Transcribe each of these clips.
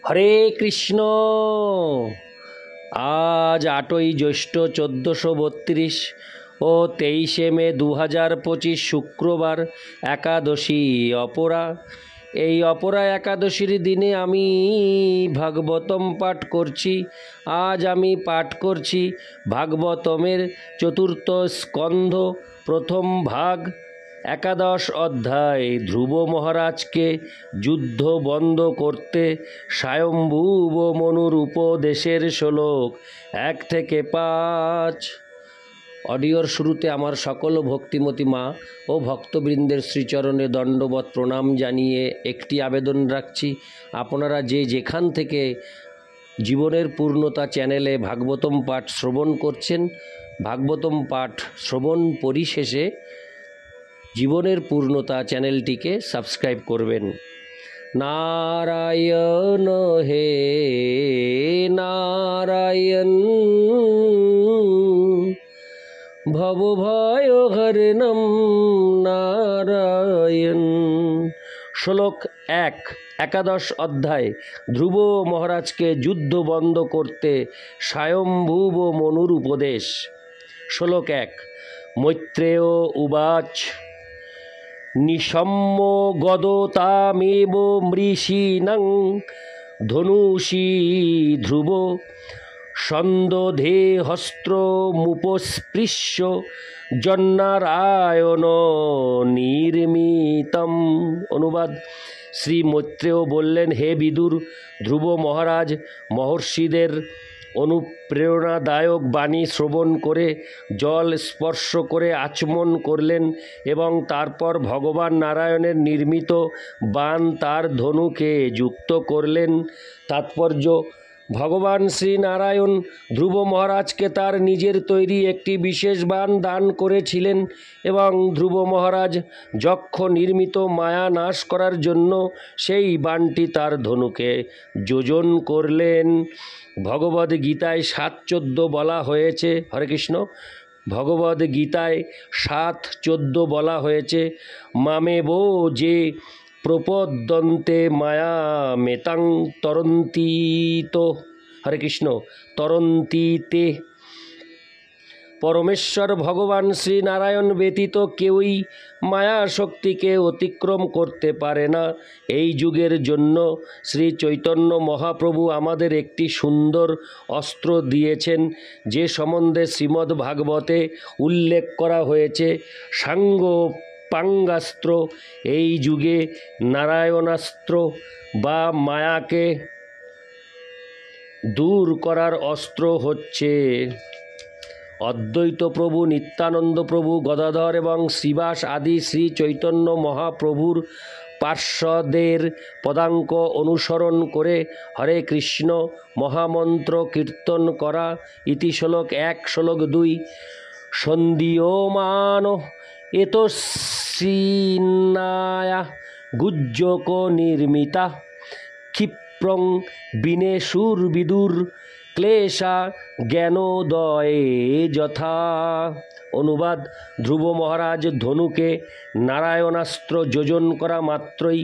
হরে কৃষ্ণ। আজ 8ই জ্যৈষ্ঠ 1432 ও 23শে মে 2025 শুক্রবার, একাদশী অপরা। এই অপরা একাদশীর দিনে আমি ভাগবতম পাঠ করছি। আজ আমি পাঠ করছি ভাগবতমের চতুর্থ স্কন্ধ, প্রথম ভাগ, একাদশ অধ্যায়। ধ্রুব মহারাজকে যুদ্ধ বন্ধ করতে স্বয়ম্ভুব মনুর উপদেশের শ্লোক 1 থেকে 5। অডিওর শুরুতে আমার সকল ভক্তিমতী মা ও ভক্তবৃন্দের শ্রীচরণে দণ্ডবৎ প্রণাম জানিয়ে একটি আবেদন রাখছি, আপনারা যে যেখান থেকে জীবনের পূর্ণতা চ্যানেলে ভাগবতম পাঠ শ্রবণ করছেন, ভাগবতম পাঠ শ্রবণ পরিশেষে জীবনের পূর্ণতা চ্যানেলটিকে সাবস্ক্রাইব করবেন। নারায়ণ হে নারায়ণ, ভবভয়হরণম নারায়ণ। শ্লোক 1, একাদশ অধ্যায়। ধ্রুব মহারাজকে যুদ্ধ বন্ধ করতে স্বয়ম্ভুব মনুর উপদেশ। শ্লোক 1। মৈত্রেয় উবাচ নিশম্য গদতামেব মৃষীণং ধনুষী ধ্রুব সন্দধে হস্ত্রমুপস্পৃশ্য জন্নারায়ণ নির্মিতম। অনুবাদ: শ্রী মৈত্রেয় বললেন, হে বিদুর, ধ্রুব মহারাজ মহর্ষিদের অনুপ্রেরণাদায়ক বাণী শ্রবণ করে জল স্পর্শ করে আচমন করলেন এবং তারপর ভগবান নারায়ণের নির্মিত বাণ তার ধনুকে যুক্ত করলেন। তাৎপর্য: ভগবান শ্রীনারায়ণ ধ্রুব মহারাজকে তার নিজের তৈরি একটি বিশেষ বাণ দান করেছিলেন এবং ধ্রুব মহারাজ যক্ষ নির্মিত মায়া নাশ করার জন্য সেই বাণটি তার ধনুকে যোজন করলেন। ভগবদ্গীতায় 7:14 বলা হয়েছে। হরে কৃষ্ণ। ভগবদ্গীতায় 7:14 বলা হয়েছে, মামেব যে প্রপদ্যন্তে মায়া মেতাং তরন্তীত। হরে কৃষ্ণ। তরন্তীতে। পরমেশ্বর ভগবান শ্রীনারায়ণ ব্যতীত কেউই মায়া শক্তিকে অতিক্রম করতে পারে না। এই যুগের জন্য শ্রী চৈতন্য মহাপ্রভু আমাদের একটি সুন্দর অস্ত্র দিয়েছেন, যে সম্বন্ধে শ্রীমদ্ ভাগবতে উল্লেখ করা হয়েছে, সাঙ্গ পাঙ্গাস্ত্র। এই যুগে নারায়ণাস্ত্র বা মায়াকে দূর করার অস্ত্র হচ্ছে অদ্বৈত প্রভু, নিত্যানন্দ প্রভু, গদাধর এবং শ্রীবাস আদি শ্রী চৈতন্য মহাপ্রভুর পার্শ্বদের পদাঙ্ক অনুসরণ করে হরে কৃষ্ণ মহামন্ত্র কীর্তন করা। ইতি শ্লোক 1। শ্লোক 2। সন্দীয়মান এতস্মিন্নায়া গুজ্জক নির্মিতা ক্ষিপ্রং বিনেশুর্বিদুর ক্লেশা জ্ঞানোদয়ে যথা। অনুবাদ: ধ্রুব মহারাজ ধনুকে নারায়ণাস্ত্র যোজন করা মাত্রই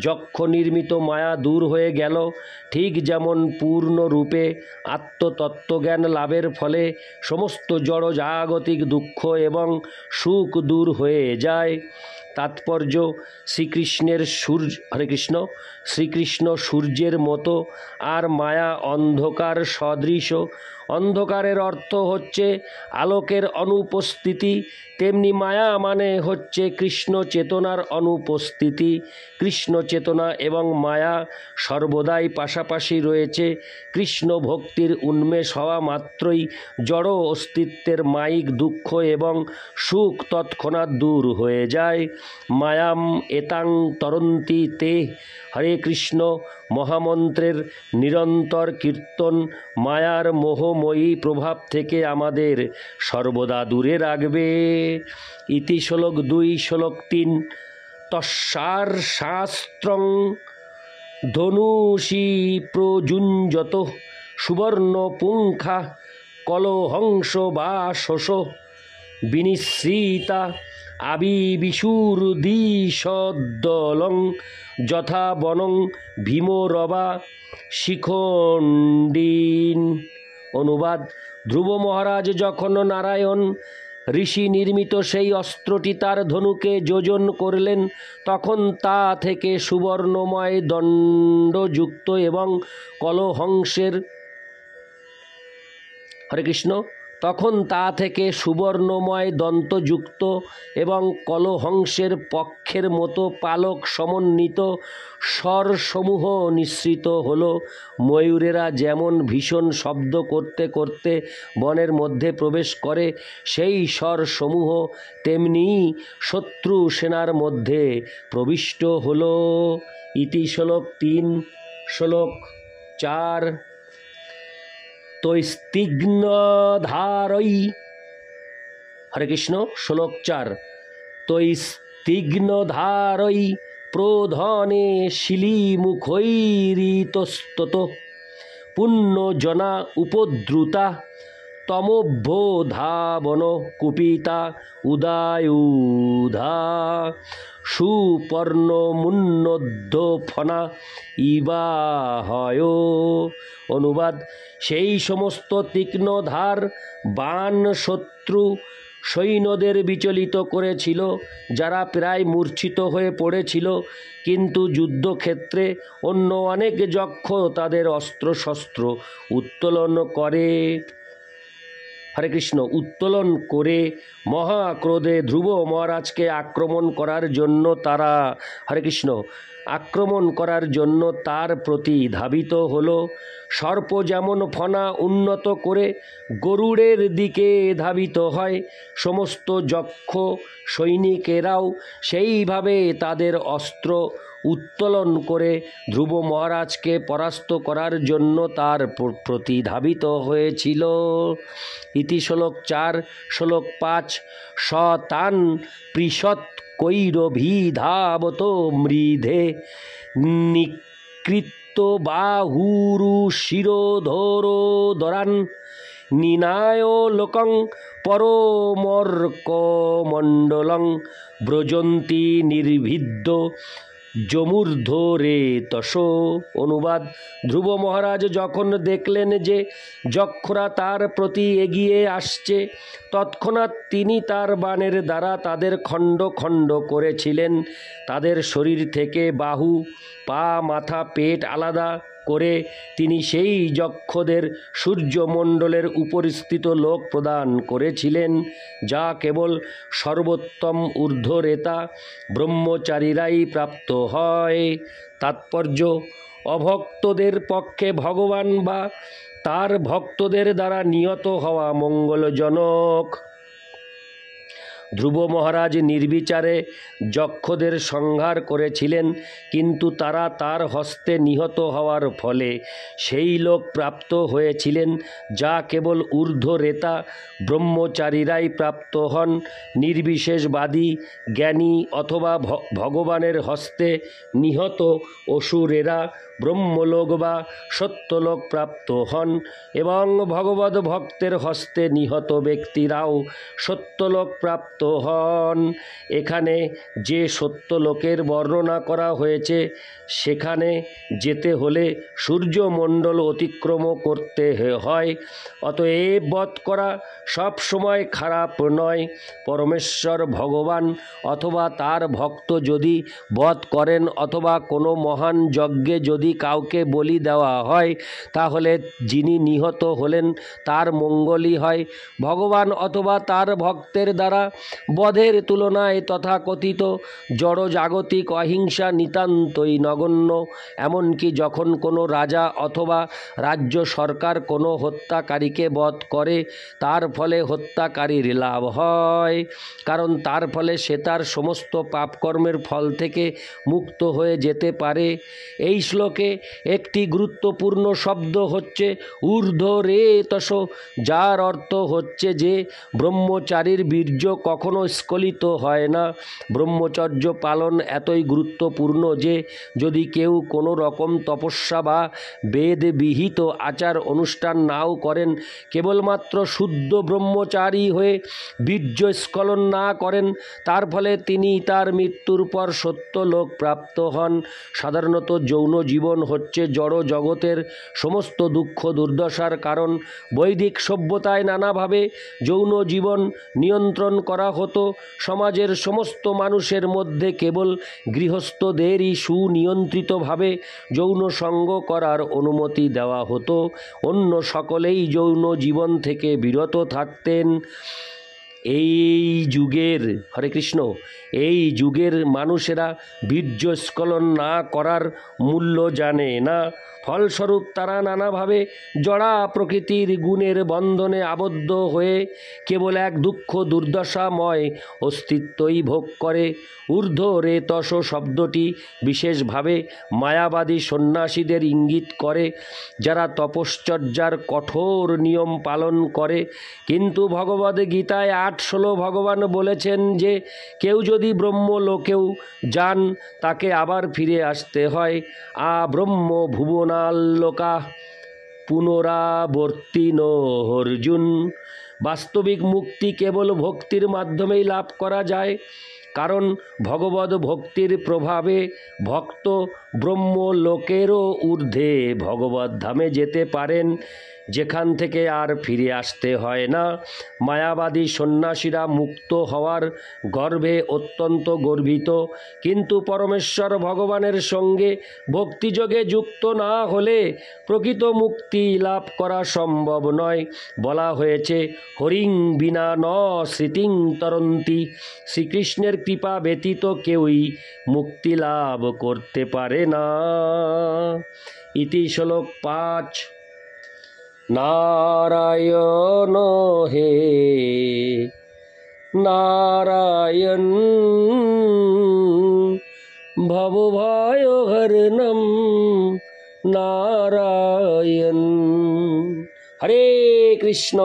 যক্ষ নির্মিত মায়া দূর হয়ে গেল। ঠিক যেমন পূর্ণরূপে আত্মতত্ত্বজ্ঞান লাভের ফলে সমস্ত জড় জাগতিক দুঃখ এবং সুখ দূর হয়ে যায়। তাৎপর্য: শ্রীকৃষ্ণের হরে কৃষ্ণ। শ্রীকৃষ্ণ সূর্যের মতো, আর মায়া অন্ধকার সদৃশ। অন্ধকারের অর্থ হচ্ছে আলোকের অনুপস্থিতি, তেমনি মায়া মানে হচ্ছে কৃষ্ণ চেতনার অনুপস্থিতি। কৃষ্ণ চেতনা এবং মায়া সর্বদাই পাশাপাশি রয়েছে। কৃষ্ণ ভক্তির উন্মেষ হওয়া মাত্রই জড় অস্তিত্বের মায়িক দুঃখ এবং সুখ তৎক্ষণাৎ দূর হয়ে যায়। মায়াম এতাং তরন্তি তে। হরে কৃষ্ণ মহামন্ত্রের নিরন্তর কীর্তন মায়ার মোহময়ী প্রভাব থেকে আমাদের সর্বদা দূরে রাখবে। ইতি শ্লোক 2। শ্লোক 3। তস্যার শাস্ত্রং ধনুষী প্রযুঞ্জত সুবর্ণ পুঙ্খা কলহংস বা শোষ বিনিশ্রিতা আবিবিশুর্দিশদ্দলং যথা বনং ভীমরবা শিখণ্ডীন। অনুবাদ: ধ্রুব মহারাজ যখন নারায়ণ ঋষি নির্মিত সেই অস্ত্রটি তার ধনুকে যোজন করলেন, তখন তা থেকে সুবর্ণময় দণ্ডযুক্ত এবং কলহংসের হরে কৃষ্ণ তখন তা থেকে সুবর্ণময় দন্তযুক্ত এবং কলহংসের পক্ষের মতো পালক সমন্বিত স্বরসমূহ নিঃসৃত হল। ময়ূরেরা যেমন ভীষণ শব্দ করতে করতে বনের মধ্যে প্রবেশ করে, সেই স্বরসমূহ তেমনি শত্রু সেনার মধ্যে প্রবিষ্ট হল। ইতি শ্লোক 3। শ্লোক 4। তৈস্তিঘ্নধারৈ হরে কৃষ্ণ। শ্লোক 4। তৈস্তিঘ্নধারৈ প্রোধনে শিলিমুখৈরিতস্তত পুণ্যজনা উপদ্রুতা তমভ্যোধাবন কুপিতা উদায়ুধা সুপর্ণমুন্নদ্ধফনা ইবাহয়। অনুবাদ: সেই সমস্ত তীক্ষ্ণধার বাণ শত্রু সৈন্যদের বিচলিত করেছিল, যারা প্রায় মূর্ছিত হয়ে পড়েছিল, কিন্তু যুদ্ধক্ষেত্রে অন্য অনেক যক্ষ তাদের অস্ত্রশস্ত্র উত্তোলন করে হরে কৃষ্ণ উত্তোলন করে মহাক্রোধে ধ্রুব মহারাজকে আক্রমণ করার জন্য তার প্রতি ধাবিত হল। সর্প যেমন ফনা উন্নত করে গরুড়ের দিকে ধাবিত হয়, সমস্ত যক্ষ সৈনিকেরাও সেইভাবে তাদের অস্ত্র উত্তোলন করে ধ্রুব মহারাজকে পরাস্ত করার জন্য তার প্রতি ধাবিত হয়েছিল। ইতি শ্লোক 4। শ্লোক 5। স তান পৃষৎ কৈরভিধাবত মৃধে নিকৃত্য বাহুরু শিরোধরোদরান নিনায় লোকং পরমর্কমণ্ডলং ব্রজন্তি নির্ভিদ্য যমূর্ধ্বরেতস। অনুবাদ: ধ্রুব মহারাজ যখন দেখলেন যে যক্ষরা তার প্রতি এগিয়ে আসছে, তৎক্ষণাৎ তিনি তার বাণের দ্বারা তাদের খণ্ড খণ্ড করেছিলেন। তাদের শরীর থেকে বাহু, পা, মাথা, পেট আলাদা করে তিনি সেই যক্ষদের সূর্যমণ্ডলের উপরিস্থিত লোক প্রদান করেছিলেন, যা কেবল সর্বোত্তম ঊর্ধ্বরেতা ব্রহ্মচারীরাই প্রাপ্ত হয়। তাৎপর্য: অভক্তদের পক্ষে ভগবান বা তার ভক্তদের দ্বারা নিহত হওয়া মঙ্গলজনক। ধ্রুব মহারাজ নির্বিচারে যক্ষদের সংহার করেছিলেন, কিন্তু তারা তার হস্তে নিহত হওয়ার ফলে সেই লোক প্রাপ্ত হয়েছিলেন, যা কেবল ঊর্ধ্বরেতা ব্রহ্মচারীরাই প্রাপ্ত হন। নির্বিশেষবাদী জ্ঞানী অথবা ভগবানের হস্তে নিহত অসুরেরা ব্রহ্মলোক বা সত্যলোক প্রাপ্ত হন, এবং ভগবদ ভক্তের হস্তে নিহত ব্যক্তিরাও সত্যলোক প্রাপ্ত হন। এখানে যে সত্যলোকের বর্ণনা করা হয়েছে, সেখানে যেতে হলে সূর্যমণ্ডল অতিক্রম করতে হয়। অতএব বধ করা সব সময় খারাপ নয়। পরমেশ্বর ভগবান অথবা তার ভক্ত যদি বধ করেন অথবা কোনো মহান যজ্ঞে যদি কাউকে বলি দেওয়া হয়, তাহলে যিনি নিহত হলেন তার মঙ্গলই হয়। ভগবান অথবা তার ভক্তের দ্বারা বধের তুলনায় তথাকথিত জড়জাগতিক অহিংসা নিতান্তই নগণ্য। এমনকি যখন কোনো রাজা অথবা রাজ্য সরকার কোনো হত্যাকারীকে বধ করে, তার ফলে হত্যাকারীর লাভ হয়, কারণ তার ফলে সে তার সমস্ত পাপকর্মের ফল থেকে মুক্ত হয়ে যেতে পারে। এই শ্লোক শ্লোকে একটি গুরুত্বপূর্ণ শব্দ হচ্ছে ঊর্ধ্বরেতস, যার অর্থ হচ্ছে যে ব্রহ্মচারীর বীর্য কখনো স্খলিত হয় না। ব্রহ্মচর্য পালন এতই গুরুত্বপূর্ণ যে যদি কেউ কোনো রকম তপস্যা বা বেদবিহিত আচার অনুষ্ঠান নাও করেন, কেবলমাত্র শুদ্ধ ব্রহ্মচারী হয়ে বীর্য স্খলন না করেন, তার ফলে তিনি তার মৃত্যুর পর সত্যলোক প্রাপ্ত হন। সাধারণত যৌন জীবন হচ্ছে জড় জগতের সমস্ত দুঃখ দুর্দশার কারণ। বৈদিক সভ্যতায় নানাভাবে যৌন জীবন নিয়ন্ত্রণ করা হতো। সমাজের সমস্ত মানুষের মধ্যে কেবল গৃহস্থদেরই সুনিয়ন্ত্রিতভাবে যৌন সঙ্গ করার অনুমতি দেওয়া হতো, অন্য সকলেই যৌন জীবন থেকে বিরত থাকতেন। এই যুগের, হরে কৃষ্ণ, এই যুগের মানুষেরা বীর্যস্খলন না করার মূল্য জানে না। ফলস্বরূপ তারা নানাভাবে জড়া প্রকৃতির গুণের বন্ধনে আবদ্ধ হয়ে কেবল এক দুঃখ দুর্দশাময় অস্তিত্বই ভোগ করে। ঊর্ধ্বরেতস শব্দটি বিশেষভাবে মায়াবাদী সন্ন্যাসীদের ইঙ্গিত করে, যারা তপশ্চর্যার কঠোর নিয়ম পালন করে। কিন্তু ভগবদ্গীতায় 8:16 ভগবান বলেছেন যে কেউ যদি ব্রহ্মলোকেও যান, তাকে আবার ফিরে আসতে হয়। ব্রহ্ম ভুবনাল্লোকা পুনরাবর্তিনো অর্জুন। বাস্তবিক মুক্তি কেবল ভক্তির মাধ্যমেই লাভ করা যায়, কারণ ভগবদ ভক্তির প্রভাবে ভক্ত ব্রহ্মলোকেরও ঊর্ধ্বে ভগবত ধামে যেতে পারেন, যেখান থেকে আর ফিরে আসতে হয় না। মায়াবাদী সন্ন্যাসীরা মুক্ত হওয়ার গর্বে অত্যন্ত গর্বিত, কিন্তু পরমেশ্বর ভগবানের সঙ্গে ভক্তিযোগে যুক্ত না হলে প্রকৃত মুক্তি লাভ করা সম্ভব নয়। বলা হয়েছে, হরিং বিনা ন স্মৃতিং তরন্তি। শ্রীকৃষ্ণের কৃপা ব্যতীত কেউই মুক্তি লাভ করতে পারে না। ইতি শ্লোক 5। নারায়ণ হে নারায়ণ ভবভয়হরণম নারায়ণ। হরে কৃষ্ণ।